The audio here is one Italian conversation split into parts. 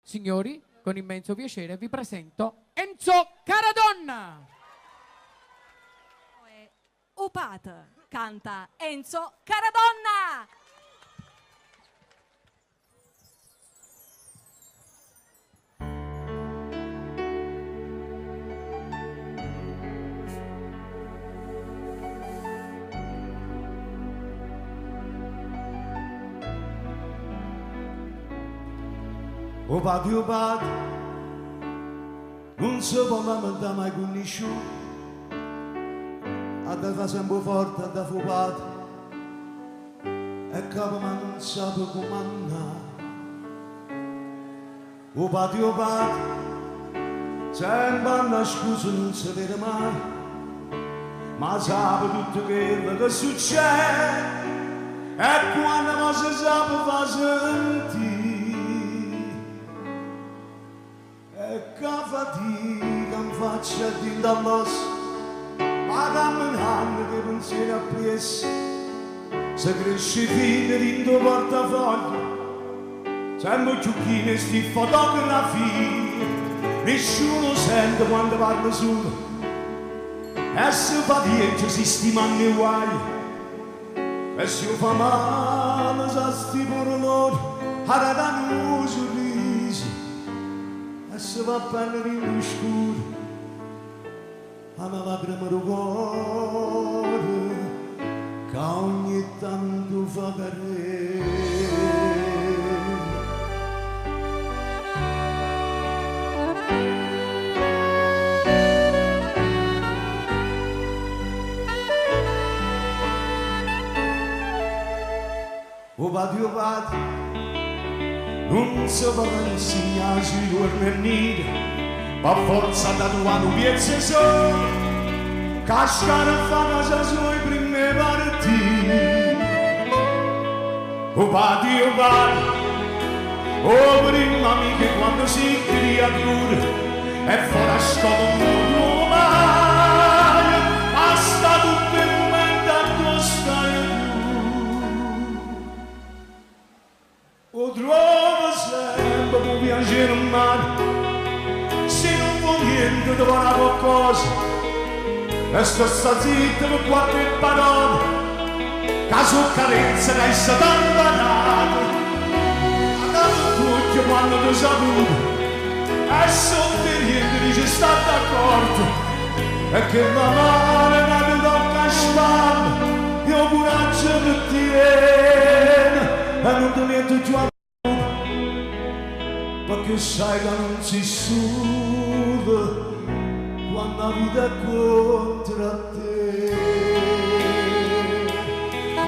Signori, con immenso piacere vi presento Enzo Caradonna. Upat canta Enzo Caradonna. Upat, non si può lamentare mai conosciuto, a te fa sempre forte, a te fa upat, e capo ma non sa comandare. Upat, sempre una scusa non si vede mai, ma sa tutto quello che succede, e quando si sa fa sentire. E che fatica mi faccio a dire dall'osso, ma camminando che pensieri appresso, se cresce fine dentro portafoglio, sempre ciucchine sti fotografie, nessuno sente quando parla solo, e se fa dietro si stimano i guai, e se fa male sa sti porlori, a danno sorrisi, e se va bene in scuro, a una lacrima del cuore che ogni tanto fa cadere. Upat, non si può insegnare sui giorni, ma forza da tua nubiezza sono, cascare a fare casa sui prime partite. Upat, oh prima amiche quando si creatura, e fuori a scuola non mai, basta tutto il momento a tu stai tu. O trovo sempre un piacere umano, niente di buona qualcosa, e sta zitta per qualche parola, caso carezza che hai stato imparato, a dato tutti quando ti saluto, e sottolineo dice sta d'accordo, e che la mano che ti tocca a spalla, io coraggio che ti viene, e non ti metto giù a perché sai che non si suda quando la vita è contro te.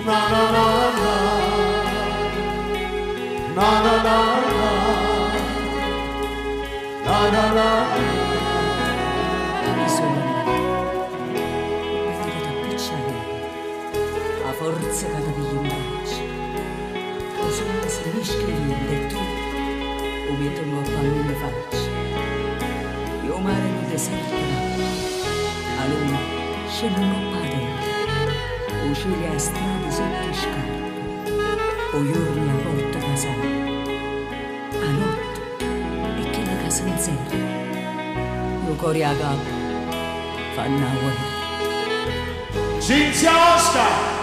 Na na na na, na na na na, na na na. Mi sono mi vedo appicciare a forza che ti piglio in braccio, così mi si mischiando e tu o mettono a panno in faccia. Io mare non deserto, a lui scendono a dentro, uscire a strade sotto scarpe, o giorni a porta casale, a notte e che la casa in zero, io corri a capo, fanno a guerra. Cinzia Oscar!